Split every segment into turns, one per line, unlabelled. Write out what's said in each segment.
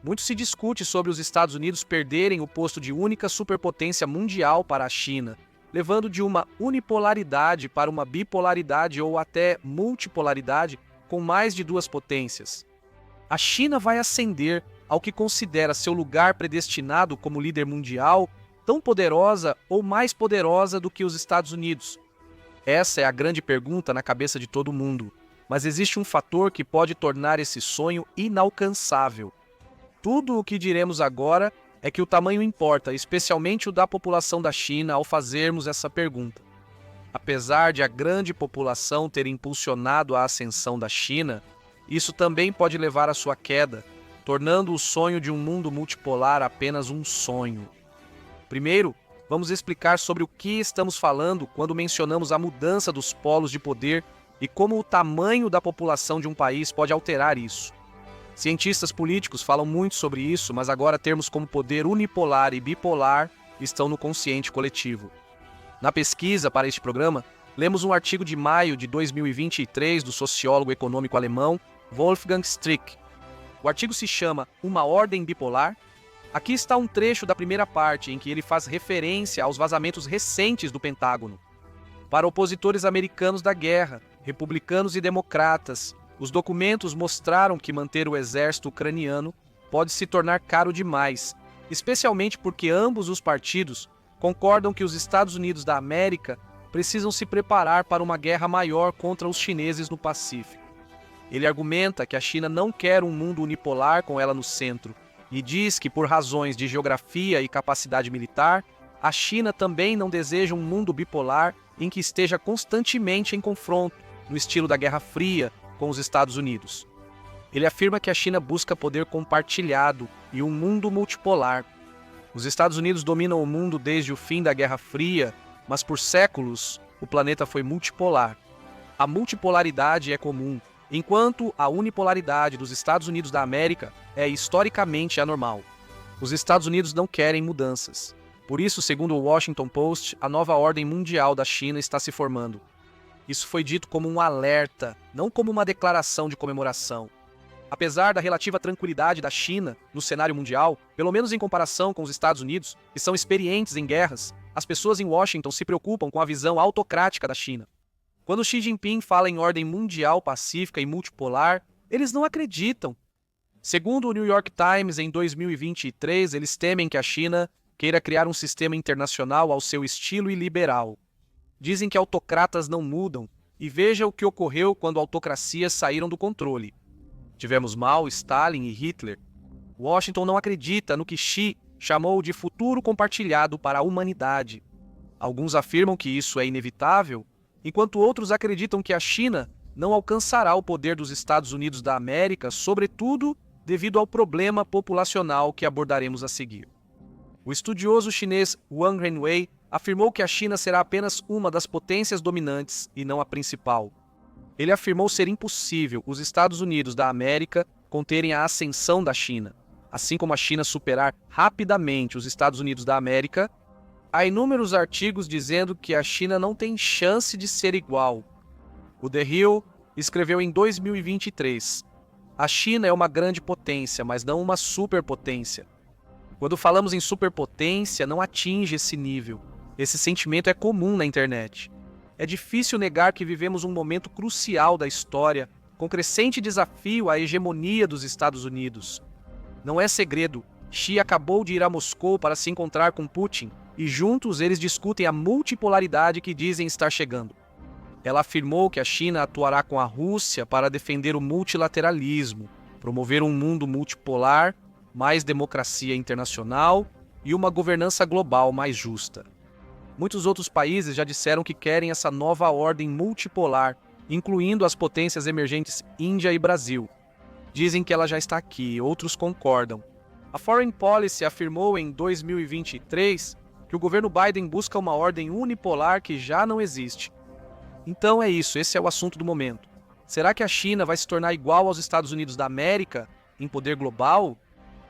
Muito se discute sobre os Estados Unidos perderem o posto de única superpotência mundial para a China, levando de uma unipolaridade para uma bipolaridade ou até multipolaridade com mais de duas potências. A China vai ascender ao que considera seu lugar predestinado como líder mundial, tão poderosa ou mais poderosa do que os Estados Unidos? Essa é a grande pergunta na cabeça de todo mundo, mas existe um fator que pode tornar esse sonho inalcançável. Tudo o que diremos agora é que o tamanho importa, especialmente o da população da China, ao fazermos essa pergunta. Apesar de a grande população ter impulsionado a ascensão da China, isso também pode levar à sua queda, tornando o sonho de um mundo multipolar apenas um sonho. Primeiro, vamos explicar sobre o que estamos falando quando mencionamos a mudança dos polos de poder e como o tamanho da população de um país pode alterar isso. Cientistas políticos falam muito sobre isso, mas agora termos como poder unipolar e bipolar estão no consciente coletivo. Na pesquisa para este programa, lemos um artigo de maio de 2023 do sociólogo econômico alemão Wolfgang Strick. O artigo se chama Uma Ordem Bipolar. Aqui está um trecho da primeira parte em que ele faz referência aos vazamentos recentes do Pentágono. Para opositores americanos da guerra, republicanos e democratas, os documentos mostraram que manter o exército ucraniano pode se tornar caro demais, especialmente porque ambos os partidos concordam que os Estados Unidos da América precisam se preparar para uma guerra maior contra os chineses no Pacífico. Ele argumenta que a China não quer um mundo unipolar com ela no centro e diz que, por razões de geografia e capacidade militar, a China também não deseja um mundo bipolar em que esteja constantemente em confronto, no estilo da Guerra Fria, com os Estados Unidos. Ele afirma que a China busca poder compartilhado e um mundo multipolar. Os Estados Unidos dominam o mundo desde o fim da Guerra Fria, mas por séculos o planeta foi multipolar. A multipolaridade é comum, enquanto a unipolaridade dos Estados Unidos da América é historicamente anormal. Os Estados Unidos não querem mudanças. Por isso, segundo o Washington Post, a nova ordem mundial da China está se formando. Isso foi dito como um alerta, não como uma declaração de comemoração. Apesar da relativa tranquilidade da China no cenário mundial, pelo menos em comparação com os Estados Unidos, que são experientes em guerras, as pessoas em Washington se preocupam com a visão autocrática da China. Quando Xi Jinping fala em ordem mundial pacífica e multipolar, eles não acreditam. Segundo o New York Times, em 2023, eles temem que a China queira criar um sistema internacional ao seu estilo e liberal. Dizem que autocratas não mudam, e veja o que ocorreu quando autocracias saíram do controle. Tivemos Mao, Stalin e Hitler. Washington não acredita no que Xi chamou de futuro compartilhado para a humanidade. Alguns afirmam que isso é inevitável, enquanto outros acreditam que a China não alcançará o poder dos Estados Unidos da América, sobretudo devido ao problema populacional que abordaremos a seguir. O estudioso chinês Wang Renwei afirmou que a China será apenas uma das potências dominantes e não a principal. Ele afirmou ser impossível os Estados Unidos da América conterem a ascensão da China. Assim como a China superar rapidamente os Estados Unidos da América, há inúmeros artigos dizendo que a China não tem chance de ser igual. O The Hill escreveu em 2023: a China é uma grande potência, mas não uma superpotência. Quando falamos em superpotência, não atinge esse nível. Esse sentimento é comum na internet. É difícil negar que vivemos um momento crucial da história, com crescente desafio à hegemonia dos Estados Unidos. Não é segredo, Xi acabou de ir a Moscou para se encontrar com Putin, e juntos eles discutem a multipolaridade que dizem estar chegando. Ela afirmou que a China atuará com a Rússia para defender o multilateralismo, promover um mundo multipolar, mais democracia internacional e uma governança global mais justa. Muitos outros países já disseram que querem essa nova ordem multipolar, incluindo as potências emergentes Índia e Brasil. Dizem que ela já está aqui, outros concordam. A Foreign Policy afirmou em 2023 que o governo Biden busca uma ordem unipolar que já não existe. Então é isso, esse é o assunto do momento. Será que a China vai se tornar igual aos Estados Unidos da América em poder global?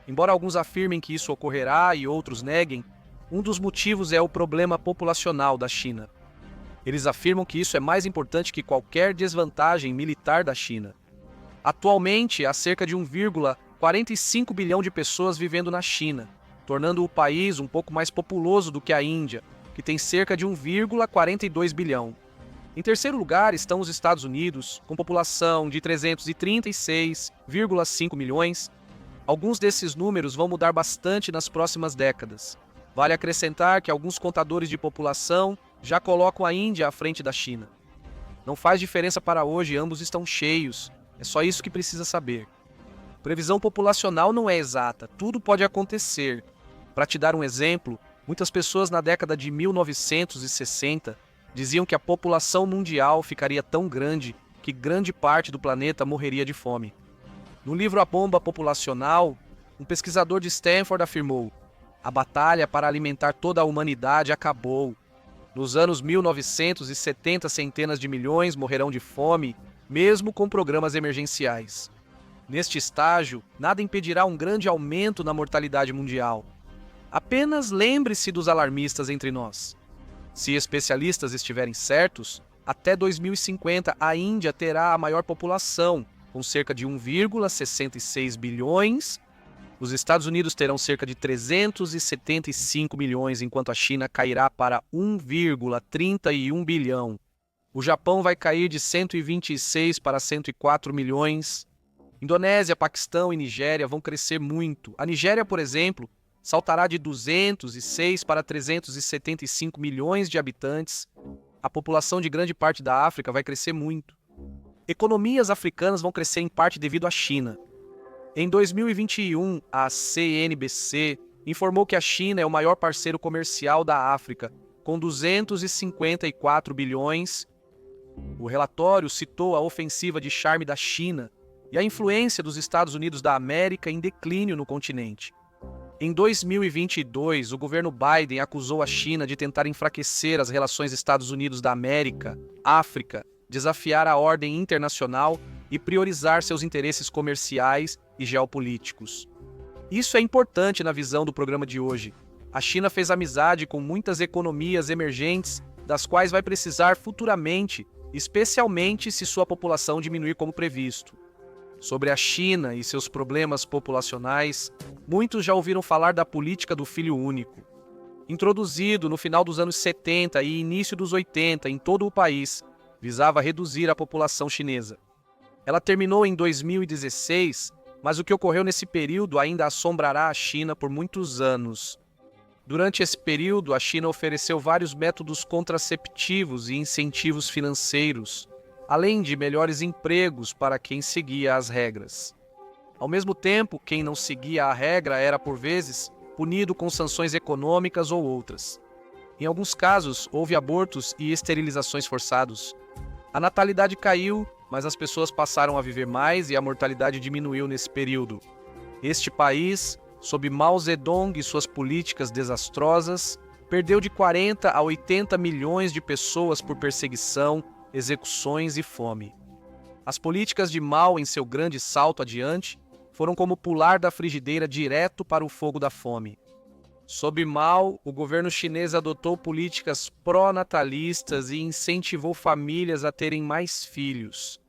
Embora alguns afirmem que isso ocorrerá e outros neguem, um dos motivos é o problema populacional da China. Eles afirmam que isso é mais importante que qualquer desvantagem militar da China. Atualmente, há cerca de 45 bilhões de pessoas vivendo na China, tornando o país um pouco mais populoso do que a Índia, que tem cerca de 1,42 bilhão. Em terceiro lugar estão os Estados Unidos, com população de 336,5 milhões. Alguns desses números vão mudar bastante nas próximas décadas. Vale acrescentar que alguns contadores de população já colocam a Índia à frente da China. Não faz diferença para hoje, ambos estão cheios. É só isso que precisa saber. Previsão populacional não é exata, tudo pode acontecer. Para te dar um exemplo, muitas pessoas na década de 1960 diziam que a população mundial ficaria tão grande que grande parte do planeta morreria de fome. No livro A Bomba Populacional, um pesquisador de Stanford afirmou: a batalha para alimentar toda a humanidade acabou. Nos anos 1970, centenas de milhões morrerão de fome, mesmo com programas emergenciais. Neste estágio, nada impedirá um grande aumento na mortalidade mundial. Apenas lembre-se dos alarmistas entre nós. Se especialistas estiverem certos, até 2050 a Índia terá a maior população, com cerca de 1,66 bilhões. Os Estados Unidos terão cerca de 375 milhões, enquanto a China cairá para 1,31 bilhão. O Japão vai cair de 126 para 104 milhões. Indonésia, Paquistão e Nigéria vão crescer muito. A Nigéria, por exemplo, saltará de 206 para 375 milhões de habitantes. A população de grande parte da África vai crescer muito. Economias africanas vão crescer em parte devido à China. Em 2021, a CNBC informou que a China é o maior parceiro comercial da África, com 254 bilhões. O relatório citou a ofensiva de charme da China e a influência dos Estados Unidos da América em declínio no continente. Em 2022, o governo Biden acusou a China de tentar enfraquecer as relações Estados Unidos da América, África, desafiar a ordem internacional e priorizar seus interesses comerciais e geopolíticos. Isso é importante na visão do programa de hoje. A China fez amizade com muitas economias emergentes, das quais vai precisar futuramente, especialmente se sua população diminuir como previsto. Sobre a China e seus problemas populacionais, muitos já ouviram falar da política do filho único. Introduzido no final dos anos 70 e início dos 80 em todo o país, visava reduzir a população chinesa. Ela terminou em 2016, mas o que ocorreu nesse período ainda assombrará a China por muitos anos. Durante esse período, a China ofereceu vários métodos contraceptivos e incentivos financeiros, além de melhores empregos para quem seguia as regras. Ao mesmo tempo, quem não seguia a regra era, por vezes, punido com sanções econômicas ou outras. Em alguns casos, houve abortos e esterilizações forçados. A natalidade caiu, mas as pessoas passaram a viver mais e a mortalidade diminuiu nesse período. Este país, sob Mao Zedong e suas políticas desastrosas, perdeu de 40 a 80 milhões de pessoas por perseguição, execuções e fome. As políticas de Mao, em seu grande salto adiante, foram como pular da frigideira direto para o fogo da fome. Sob Mao, o governo chinês adotou políticas pró-natalistas e incentivou famílias a terem mais filhos.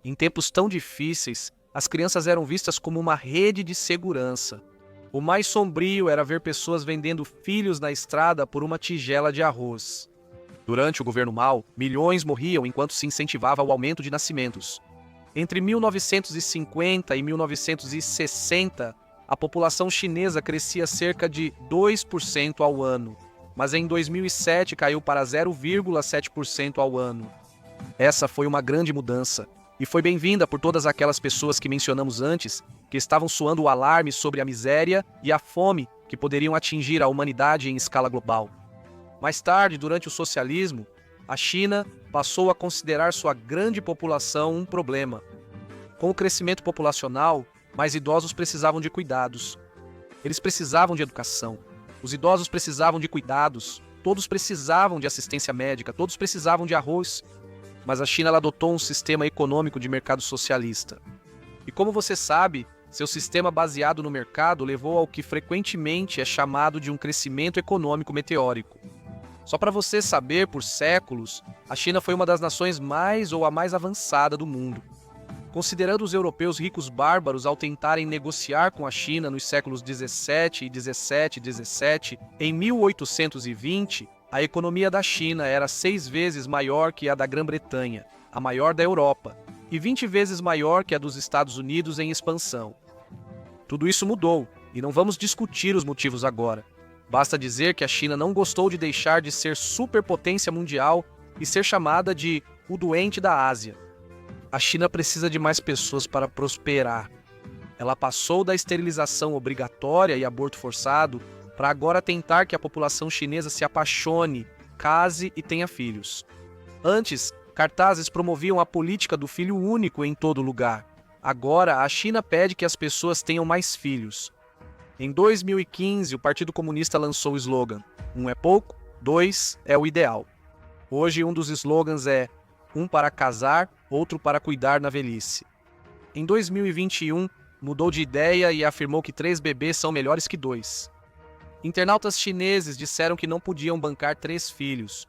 Em tempos tão difíceis, as crianças eram vistas como uma rede de segurança. O mais sombrio era ver pessoas vendendo filhos na estrada por uma tigela de arroz. Durante o governo Mao, milhões morriam enquanto se incentivava o aumento de nascimentos. Entre 1950 e 1960, a população chinesa crescia cerca de 2% ao ano, mas em 2007 caiu para 0,7% ao ano. Essa foi uma grande mudança, e foi bem-vinda por todas aquelas pessoas que mencionamos antes, que estavam soando o alarme sobre a miséria e a fome que poderiam atingir a humanidade em escala global. Mais tarde, durante o socialismo, a China passou a considerar sua grande população um problema. Com o crescimento populacional, mais idosos precisavam de cuidados. Eles precisavam de educação. Os idosos precisavam de cuidados. Todos precisavam de assistência médica. Todos precisavam de arroz. Mas a China ela adotou um sistema econômico de mercado socialista. E como você sabe, seu sistema baseado no mercado levou ao que frequentemente é chamado de um crescimento econômico meteórico. Só para você saber, por séculos, a China foi uma das nações mais ou a mais avançada do mundo. considerando os europeus ricos bárbaros ao tentarem negociar com a China nos séculos 17 e 17, em 1820, a economia da China era 6 vezes maior que a da Grã-Bretanha, a maior da Europa, e 20 vezes maior que a dos Estados Unidos em expansão. Tudo isso mudou, e não vamos discutir os motivos agora. Basta dizer que a China não gostou de deixar de ser superpotência mundial e ser chamada de o doente da Ásia. A China precisa de mais pessoas para prosperar. Ela passou da esterilização obrigatória e aborto forçado para agora tentar que a população chinesa se apaixone, case e tenha filhos. Antes, cartazes promoviam a política do filho único em todo lugar. Agora, a China pede que as pessoas tenham mais filhos. Em 2015, o Partido Comunista lançou o slogan: 1 é pouco, 2 é o ideal. Hoje, um dos slogans é: um para casar, outro para cuidar na velhice. Em 2021, mudou de ideia e afirmou que 3 bebês são melhores que 2. Internautas chineses disseram que não podiam bancar 3 filhos.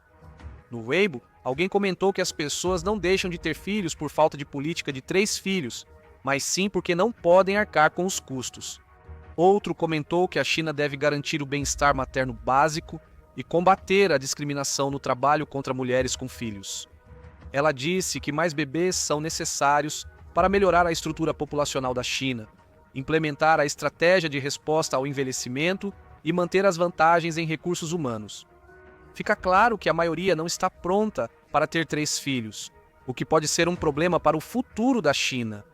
No Weibo, alguém comentou que as pessoas não deixam de ter filhos por falta de política de 3 filhos, mas sim porque não podem arcar com os custos. Outro comentou que a China deve garantir o bem-estar materno básico e combater a discriminação no trabalho contra mulheres com filhos. Ela disse que mais bebês são necessários para melhorar a estrutura populacional da China, implementar a estratégia de resposta ao envelhecimento e manter as vantagens em recursos humanos. Fica claro que a maioria não está pronta para ter 3 filhos, o que pode ser um problema para o futuro da China.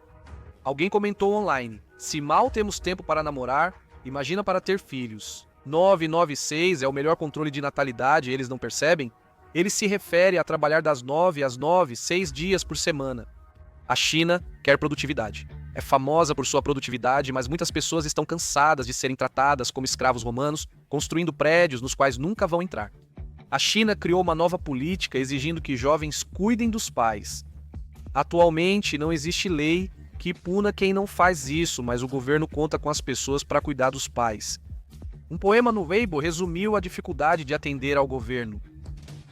Alguém comentou online: se mal temos tempo para namorar, imagina para ter filhos. 996 é o melhor controle de natalidade, eles não percebem? Ele se refere a trabalhar das 9 às 9, 6 dias por semana. A China quer produtividade. É famosa por sua produtividade, mas muitas pessoas estão cansadas de serem tratadas como escravos romanos, construindo prédios nos quais nunca vão entrar. A China criou uma nova política exigindo que jovens cuidem dos pais. Atualmente, não existe lei que puna quem não faz isso, mas o governo conta com as pessoas para cuidar dos pais. Um poema no Weibo resumiu a dificuldade de atender ao governo.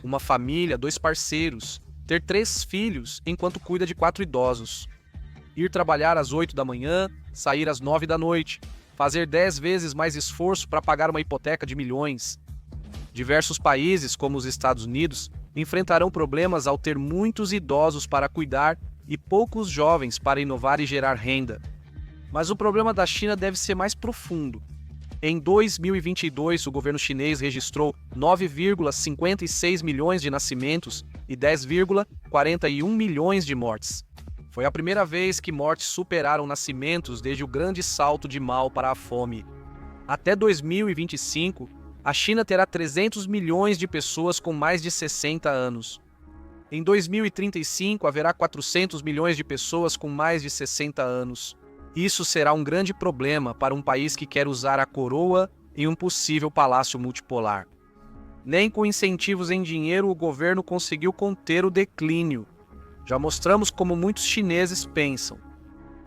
Uma família, 2 parceiros, ter 3 filhos enquanto cuida de 4 idosos. Ir trabalhar às 8 da manhã, sair às 9 da noite, fazer 10 vezes mais esforço para pagar uma hipoteca de milhões. Diversos países, como os Estados Unidos, enfrentarão problemas ao ter muitos idosos para cuidar e poucos jovens para inovar e gerar renda. Mas o problema da China deve ser mais profundo. Em 2022, o governo chinês registrou 9,56 milhões de nascimentos e 10,41 milhões de mortes. Foi a primeira vez que mortes superaram nascimentos desde o grande salto de Mao para a fome. Até 2025, a China terá 300 milhões de pessoas com mais de 60 anos. Em 2035, haverá 400 milhões de pessoas com mais de 60 anos. Isso será um grande problema para um país que quer usar a coroa em um possível palácio multipolar. Nem com incentivos em dinheiro o governo conseguiu conter o declínio. Já mostramos como muitos chineses pensam.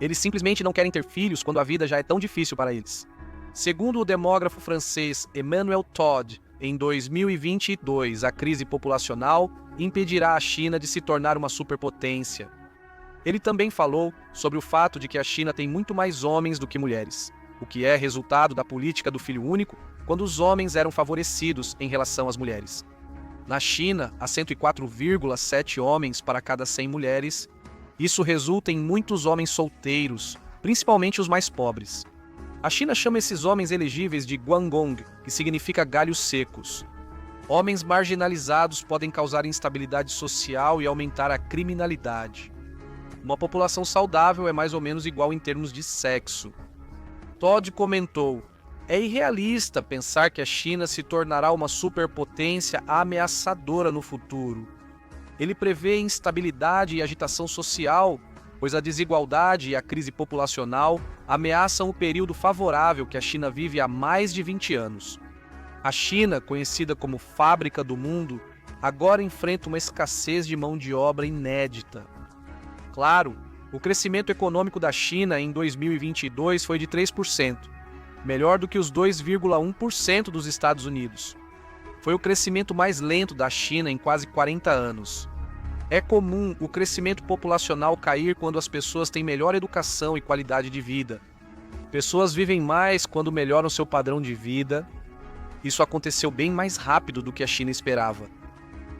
Eles simplesmente não querem ter filhos quando a vida já é tão difícil para eles. Segundo o demógrafo francês Emmanuel Todd, em 2022, a crise populacional impedirá a China de se tornar uma superpotência. Ele também falou sobre o fato de que a China tem muito mais homens do que mulheres, o que é resultado da política do filho único, quando os homens eram favorecidos em relação às mulheres. Na China, há 104,7 homens para cada 100 mulheres. Isso resulta em muitos homens solteiros, principalmente os mais pobres. A China chama esses homens elegíveis de guangong, que significa galhos secos. Homens marginalizados podem causar instabilidade social e aumentar a criminalidade. Uma população saudável é mais ou menos igual em termos de sexo. Todd comentou: é irrealista pensar que a China se tornará uma superpotência ameaçadora no futuro. Ele prevê instabilidade e agitação social, pois a desigualdade e a crise populacional ameaçam o período favorável que a China vive há mais de 20 anos. A China, conhecida como fábrica do mundo, agora enfrenta uma escassez de mão de obra inédita. Claro, o crescimento econômico da China em 2022 foi de 3%, melhor do que os 2,1% dos Estados Unidos. Foi o crescimento mais lento da China em quase 40 anos. É comum o crescimento populacional cair quando as pessoas têm melhor educação e qualidade de vida. Pessoas vivem mais quando melhoram seu padrão de vida. Isso aconteceu bem mais rápido do que a China esperava.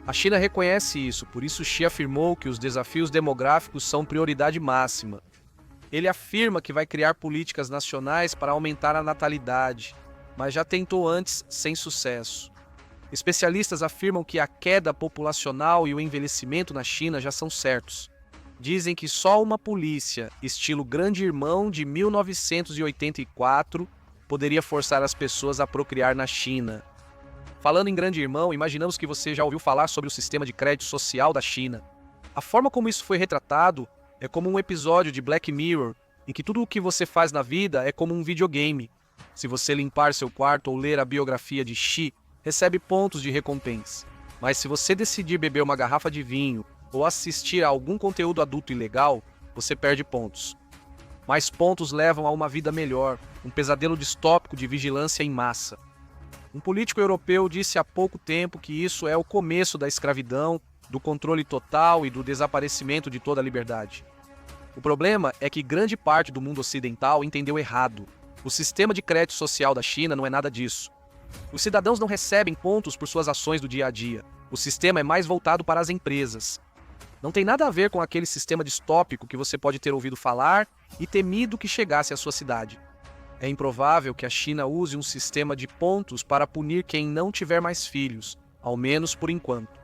A China reconhece isso, por isso Xi afirmou que os desafios demográficos são prioridade máxima. Ele afirma que vai criar políticas nacionais para aumentar a natalidade, mas já tentou antes sem sucesso. Especialistas afirmam que a queda populacional e o envelhecimento na China já são certos. Dizem que só uma polícia, estilo Grande Irmão de 1984, poderia forçar as pessoas a procriar na China. Falando em Grande Irmão, imaginamos que você já ouviu falar sobre o sistema de crédito social da China. A forma como isso foi retratado é como um episódio de Black Mirror, em que tudo o que você faz na vida é como um videogame. Se você limpar seu quarto ou ler a biografia de Xi, recebe pontos de recompensa. Mas se você decidir beber uma garrafa de vinho ou assistir a algum conteúdo adulto ilegal, você perde pontos. Mais pontos levam a uma vida melhor, um pesadelo distópico de vigilância em massa. Um político europeu disse há pouco tempo que isso é o começo da escravidão, do controle total e do desaparecimento de toda a liberdade. O problema é que grande parte do mundo ocidental entendeu errado. O sistema de crédito social da China não é nada disso. Os cidadãos não recebem pontos por suas ações do dia a dia. O sistema é mais voltado para as empresas. Não tem nada a ver com aquele sistema distópico que você pode ter ouvido falar e temido que chegasse à sua cidade. É improvável que a China use um sistema de pontos para punir quem não tiver mais filhos, ao menos por enquanto.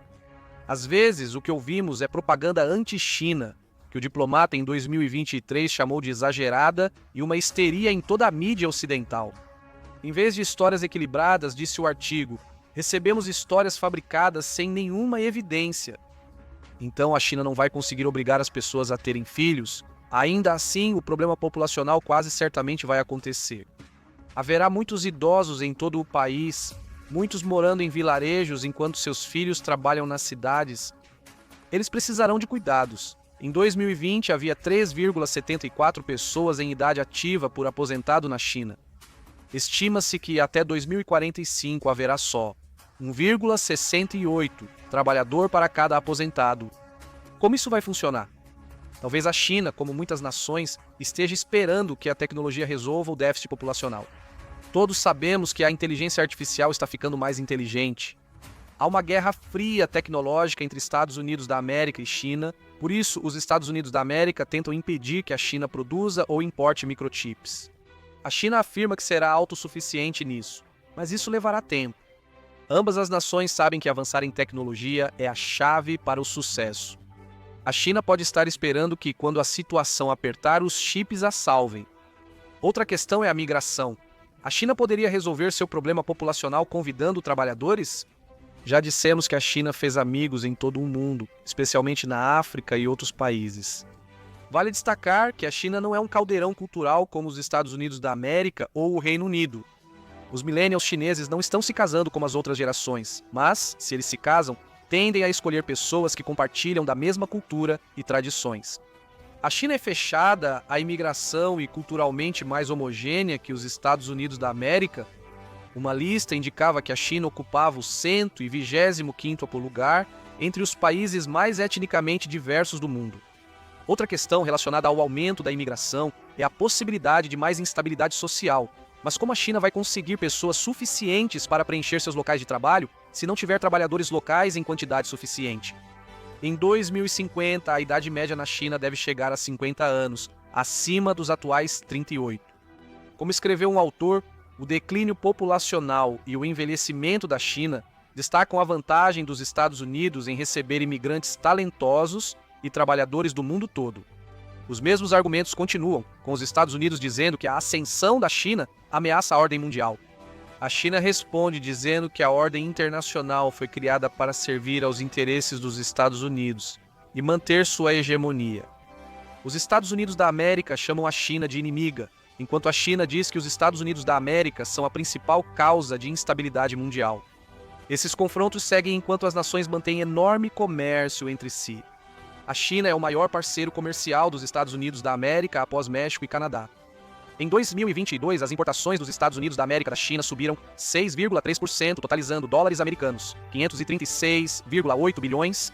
Às vezes, o que ouvimos é propaganda anti-China, que o diplomata em 2023 chamou de exagerada e uma histeria em toda a mídia ocidental. Em vez de histórias equilibradas, disse o artigo, recebemos histórias fabricadas sem nenhuma evidência. Então a China não vai conseguir obrigar as pessoas a terem filhos? Ainda assim, o problema populacional quase certamente vai acontecer. Haverá muitos idosos em todo o país, muitos morando em vilarejos enquanto seus filhos trabalham nas cidades. Eles precisarão de cuidados. Em 2020, havia 3,74 pessoas em idade ativa por aposentado na China. Estima-se que até 2045 haverá só 1,68 trabalhador para cada aposentado. Como isso vai funcionar? Talvez a China, como muitas nações, esteja esperando que a tecnologia resolva o déficit populacional. Todos sabemos que a inteligência artificial está ficando mais inteligente. Há uma guerra fria tecnológica entre Estados Unidos da América e China, por isso os Estados Unidos da América tentam impedir que a China produza ou importe microchips. A China afirma que será autossuficiente nisso, mas isso levará tempo. Ambas as nações sabem que avançar em tecnologia é a chave para o sucesso. A China pode estar esperando que, quando a situação apertar, os chips a salvem. Outra questão é a migração. A China poderia resolver seu problema populacional convidando trabalhadores? Já dissemos que a China fez amigos em todo o mundo, especialmente na África e outros países. Vale destacar que a China não é um caldeirão cultural como os Estados Unidos da América ou o Reino Unido. Os millennials chineses não estão se casando como as outras gerações, mas, se eles se casam, tendem a escolher pessoas que compartilham da mesma cultura e tradições. A China é fechada à imigração e culturalmente mais homogênea que os Estados Unidos da América. Uma lista indicava que a China ocupava o 125º lugar entre os países mais etnicamente diversos do mundo. Outra questão relacionada ao aumento da imigração é a possibilidade de mais instabilidade social. Mas como a China vai conseguir pessoas suficientes para preencher seus locais de trabalho se não tiver trabalhadores locais em quantidade suficiente? Em 2050, a idade média na China deve chegar a 50 anos, acima dos atuais 38. Como escreveu um autor, o declínio populacional e o envelhecimento da China destacam a vantagem dos Estados Unidos em receber imigrantes talentosos e trabalhadores do mundo todo. Os mesmos argumentos continuam, com os Estados Unidos dizendo que a ascensão da China ameaça a ordem mundial. A China responde dizendo que a ordem internacional foi criada para servir aos interesses dos Estados Unidos e manter sua hegemonia. Os Estados Unidos da América chamam a China de inimiga, enquanto a China diz que os Estados Unidos da América são a principal causa de instabilidade mundial. Esses confrontos seguem enquanto as nações mantêm enorme comércio entre si. A China é o maior parceiro comercial dos Estados Unidos da América após México e Canadá. Em 2022, as importações dos Estados Unidos da América da China subiram 6,3%, totalizando dólares americanos, 536,8 bilhões.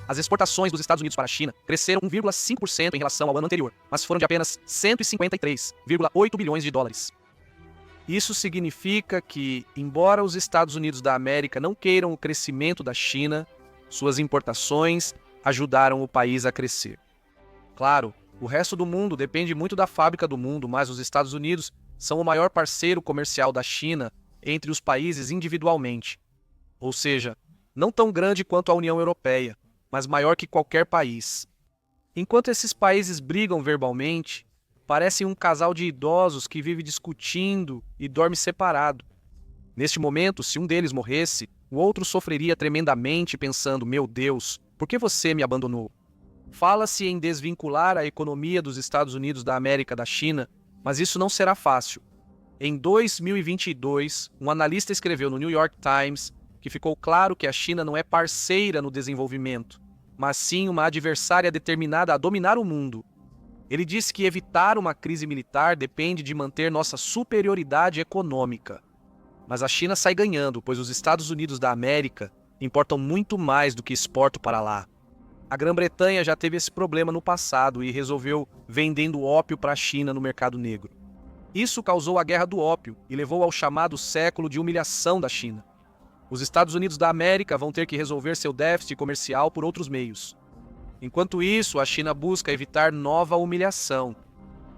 As exportações dos Estados Unidos para a China cresceram 1,5% em relação ao ano anterior, mas foram de apenas 153,8 bilhões de dólares. Isso significa que, embora os Estados Unidos da América não queiram o crescimento da China, suas importações ajudaram o país a crescer. Claro, o resto do mundo depende muito da fábrica do mundo, mas os Estados Unidos são o maior parceiro comercial da China entre os países individualmente. Ou seja, não tão grande quanto a União Europeia, mas maior que qualquer país. Enquanto esses países brigam verbalmente, parecem um casal de idosos que vive discutindo e dorme separado. Neste momento, se um deles morresse, o outro sofreria tremendamente pensando: meu Deus, por que você me abandonou? Fala-se em desvincular a economia dos Estados Unidos da América da China, mas isso não será fácil. Em 2022, um analista escreveu no New York Times que ficou claro que a China não é parceira no desenvolvimento, mas sim uma adversária determinada a dominar o mundo. Ele disse que evitar uma crise militar depende de manter nossa superioridade econômica. Mas a China sai ganhando, pois os Estados Unidos da América importam muito mais do que exportam para lá. A Grã-Bretanha já teve esse problema no passado e resolveu vendendo ópio para a China no mercado negro. Isso causou a Guerra do Ópio e levou ao chamado século de humilhação da China. Os Estados Unidos da América vão ter que resolver seu déficit comercial por outros meios. Enquanto isso, a China busca evitar nova humilhação.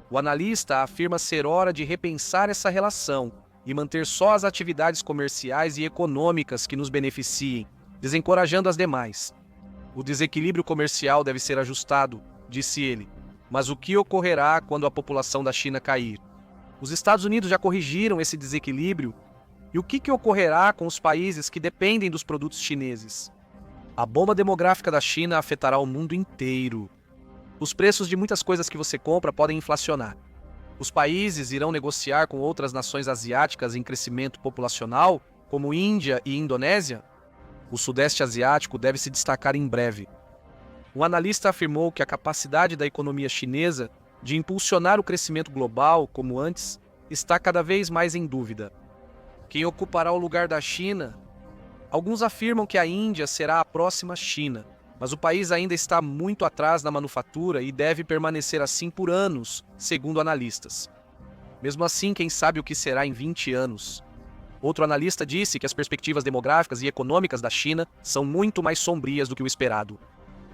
O analista afirma ser hora de repensar essa relação e manter só as atividades comerciais e econômicas que nos beneficiem, desencorajando as demais. O desequilíbrio comercial deve ser ajustado, disse ele, mas o que ocorrerá quando a população da China cair? Os Estados Unidos já corrigiram esse desequilíbrio? E o que ocorrerá com os países que dependem dos produtos chineses? A bomba demográfica da China afetará o mundo inteiro. Os preços de muitas coisas que você compra podem inflacionar. Os países irão negociar com outras nações asiáticas em crescimento populacional, como Índia e Indonésia? O Sudeste Asiático deve se destacar em breve. Um analista afirmou que a capacidade da economia chinesa de impulsionar o crescimento global, como antes, está cada vez mais em dúvida. Quem ocupará o lugar da China? Alguns afirmam que a Índia será a próxima China, mas o país ainda está muito atrás na manufatura e deve permanecer assim por anos, segundo analistas. Mesmo assim, quem sabe o que será em 20 anos? Outro analista disse que as perspectivas demográficas e econômicas da China são muito mais sombrias do que o esperado.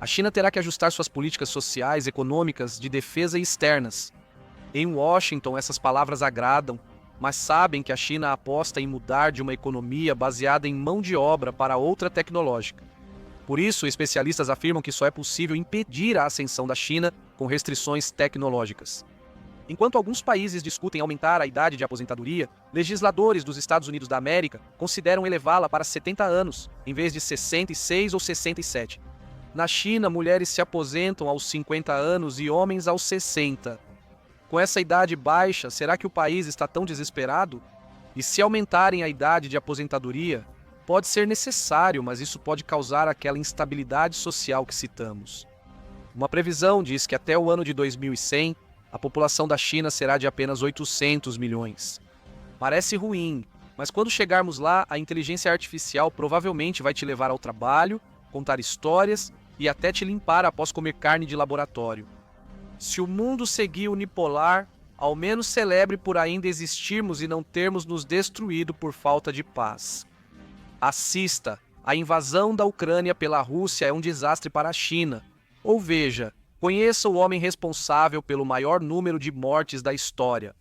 A China terá que ajustar suas políticas sociais, econômicas, de defesa e externas. Em Washington, essas palavras agradam, mas sabem que a China aposta em mudar de uma economia baseada em mão de obra para outra tecnológica. Por isso, especialistas afirmam que só é possível impedir a ascensão da China com restrições tecnológicas. Enquanto alguns países discutem aumentar a idade de aposentadoria, legisladores dos Estados Unidos da América consideram elevá-la para 70 anos, em vez de 66 ou 67. Na China, mulheres se aposentam aos 50 anos e homens aos 60. Com essa idade baixa, será que o país está tão desesperado? E se aumentarem a idade de aposentadoria, pode ser necessário, mas isso pode causar aquela instabilidade social que citamos. Uma previsão diz que até o ano de 2100, a população da China será de apenas 800 milhões. Parece ruim, mas quando chegarmos lá, a inteligência artificial provavelmente vai te levar ao trabalho, contar histórias e até te limpar após comer carne de laboratório. Se o mundo seguir unipolar, ao menos celebre por ainda existirmos e não termos nos destruído por falta de paz. Assista, a invasão da Ucrânia pela Rússia é um desastre para a China. Ou veja, conheça o homem responsável pelo maior número de mortes da história.